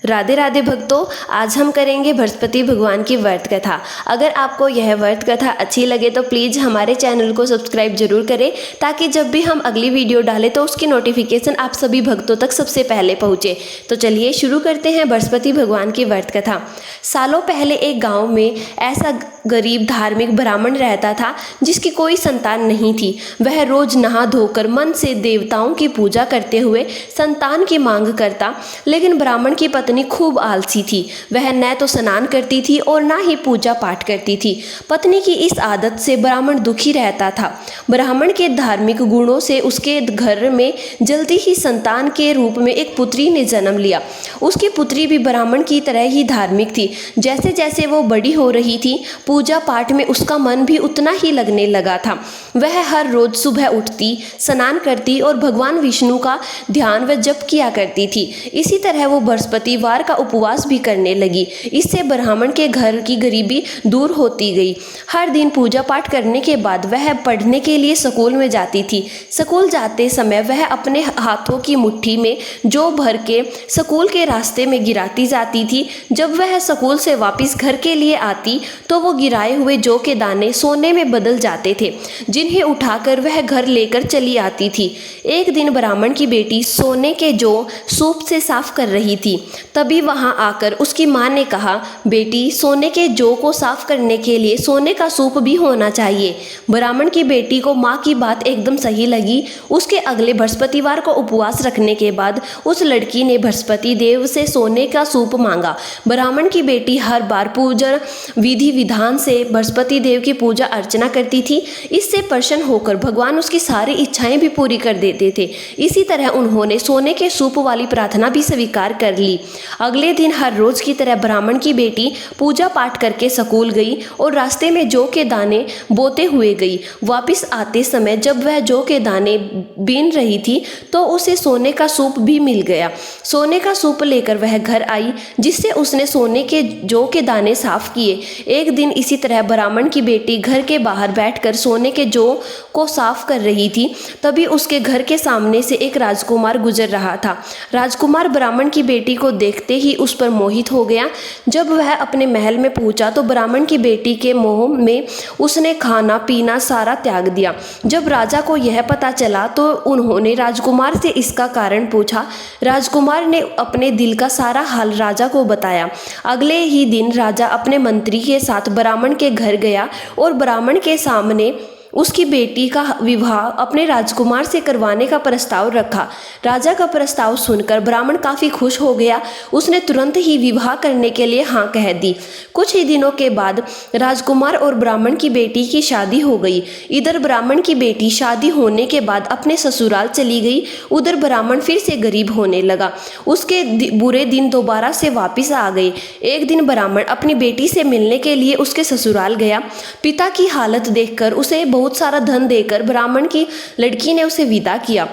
राधे राधे भक्तों, आज हम करेंगे बृहस्पति भगवान की व्रत कथा। अगर आपको यह व्रत कथा अच्छी लगे तो प्लीज़ हमारे चैनल को सब्सक्राइब जरूर करें, ताकि जब भी हम अगली वीडियो डालें तो उसकी नोटिफिकेशन आप सभी भक्तों तक सबसे पहले पहुँचे। तो चलिए शुरू करते हैं बृहस्पति भगवान की व्रत कथा। सालों पहले एक गाँव में ऐसा गरीब धार्मिक ब्राह्मण रहता था जिसकी कोई संतान नहीं थी। वह रोज नहा धोकर मन से देवताओं की पूजा करते हुए संतान की मांग करता, लेकिन ब्राह्मण की पत्नी खूब आलसी थी। वह न तो स्नान करती थी और ना ही पूजा पाठ करती थी। पत्नी की इस आदत से ब्राह्मण दुखी रहता था। ब्राह्मण के धार्मिक गुणों से उसके घर में जल्दी ही संतान के रूप में एक पुत्री ने जन्म लिया। उसकी पुत्री भी ब्राह्मण की तरह ही धार्मिक थी। जैसे जैसे वो बड़ी हो रही थी, पूजा पाठ में उसका मन भी उतना ही लगने लगा था। वह हर रोज सुबह उठती, स्नान करती और भगवान विष्णु का ध्यान व जप किया करती थी। इसी तरह वो बृहस्पतिवार का उपवास भी करने लगी। इससे ब्राह्मण के घर की गरीबी दूर होती गई। हर दिन पूजा पाठ करने के बाद वह पढ़ने के लिए स्कूल में जाती थी। स्कूल जाते समय वह अपने हाथों की मुट्ठी में जौ भर के स्कूल के रास्ते में गिराती जाती थी। जब वह स्कूल से वापस घर के लिए आती तो वो गिराए हुए जौ के दाने सोने में बदल जाते थे, जिन्हें उठाकर वह घर लेकर चली आती थी। एक दिन ब्राह्मण की बेटी सोने के जौ सूप से साफ कर रही थी। तभी वहां आकर उसकी माँ ने कहा, बेटी, सोने के जौ को साफ करने के लिए सोने का सूप भी होना चाहिए। ब्राह्मण की बेटी को माँ की बात एकदम सही लगी। उसके अगले बृहस्पतिवार को उपवास रखने के बाद उस लड़की ने बृहस्पति देव से सोने का सूप मांगा। ब्राह्मण की बेटी हर बार पूजा विधि विधान से बृहस्पति देव की पूजा अर्चना करती थी। इससे प्रसन्न होकर भगवान उसकी सारी इच्छाएं भी पूरी कर देते थे। इसी तरह उन्होंने सोने के सूप वाली प्रार्थना भी स्वीकार कर ली। अगले दिन हर रोज की तरह ब्राह्मण की बेटी पूजा पाठ करके स्कूल गई और रास्ते में जौ के दाने बोते हुए गई। वापस आते समय जब वह जौ के दाने बीन रही थी तो उसे सोने का सूप भी मिल गया। सोने का सूप लेकर वह घर आई, जिससे उसने सोने के जौ के दाने साफ किए। एक दिन इसी तरह ब्राह्मण की बेटी घर के बाहर बैठकर सोने के जौ को साफ कर रही थी। तभी उसके घर के सामने से एक राजकुमार गुजर रहा था। राजकुमार ब्राह्मण की बेटी को देखते ही उस पर मोहित हो गया। जब वह अपने महल में पहुंचा तो ब्राह्मण की बेटी के मोह में उसने खाना पीना सारा त्याग दिया। जब राजा को यह पता चला तो उन्होंने राजकुमार से इसका कारण पूछा। राजकुमार ने अपने दिल का सारा हाल राजा को बताया। अगले ही दिन राजा अपने मंत्री के साथ ब्राह्मण के घर गया और ब्राह्मण के सामने उसकी बेटी का विवाह अपने राजकुमार से करवाने का प्रस्ताव रखा। राजा का प्रस्ताव सुनकर ब्राह्मण काफ़ी खुश हो गया। उसने तुरंत ही विवाह करने के लिए हाँ कह दी। कुछ ही दिनों के बाद राजकुमार और ब्राह्मण की बेटी की शादी हो गई। इधर ब्राह्मण की बेटी शादी होने के बाद अपने ससुराल चली गई। उधर ब्राह्मण फिर से गरीब होने लगा। उसके बुरे दिन दोबारा से वापिस आ गए। एक दिन ब्राह्मण अपनी बेटी से मिलने के लिए उसके ससुराल गया। पिता की हालत देखकर उसे बहुत सारा धन देकर ब्राह्मण की लड़की ने उसे विदा किया।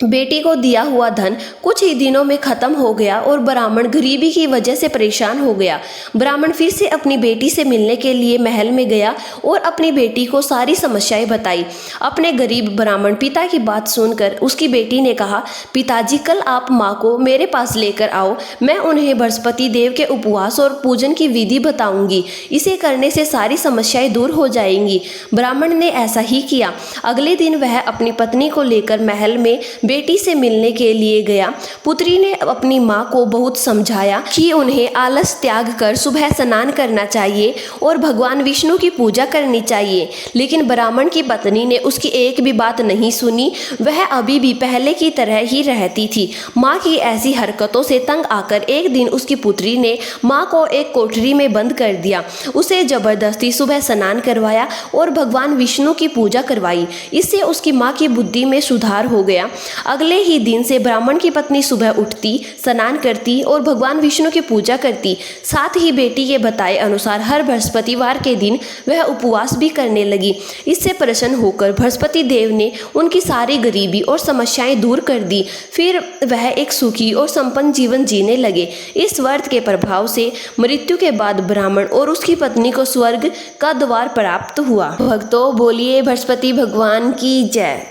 बेटी को दिया हुआ धन कुछ ही दिनों में खत्म हो गया और ब्राह्मण गरीबी की वजह से परेशान हो गया। ब्राह्मण फिर से अपनी बेटी से मिलने के लिए महल में गया और अपनी बेटी को सारी समस्याएं बताई। अपने गरीब ब्राह्मण पिता की बात सुनकर उसकी बेटी ने कहा, पिताजी, कल आप माँ को मेरे पास लेकर आओ। मैं उन्हें बृहस्पति देव के उपवास और पूजन की विधि बताऊंगी। इसे करने से सारी समस्याएं दूर हो जाएंगी। ब्राह्मण ने ऐसा ही किया। अगले दिन वह अपनी पत्नी को लेकर महल में बेटी से मिलने के लिए गया। पुत्री ने अपनी माँ को बहुत समझाया कि उन्हें आलस त्याग कर सुबह स्नान करना चाहिए और भगवान विष्णु की पूजा करनी चाहिए, लेकिन ब्राह्मण की पत्नी ने उसकी एक भी बात नहीं सुनी। वह अभी भी पहले की तरह ही रहती थी। माँ की ऐसी हरकतों से तंग आकर एक दिन उसकी पुत्री ने माँ को एक कोठरी में बंद कर दिया। उसे जबरदस्ती सुबह स्नान करवाया और भगवान विष्णु की पूजा करवाई। इससे उसकी माँ की बुद्धि में सुधार हो गया। अगले ही दिन से ब्राह्मण की पत्नी सुबह उठती, स्नान करती और भगवान विष्णु की पूजा करती। साथ ही बेटी के बताए अनुसार हर बृहस्पतिवार के दिन वह उपवास भी करने लगी। इससे प्रसन्न होकर बृहस्पति देव ने उनकी सारी गरीबी और समस्याएं दूर कर दी। फिर वह एक सुखी और संपन्न जीवन जीने लगे। इस व्रत के प्रभाव से मृत्यु के बाद ब्राह्मण और उसकी पत्नी को स्वर्ग का द्वार प्राप्त हुआ। भक्तों, बोलिए बृहस्पति भगवान की जय।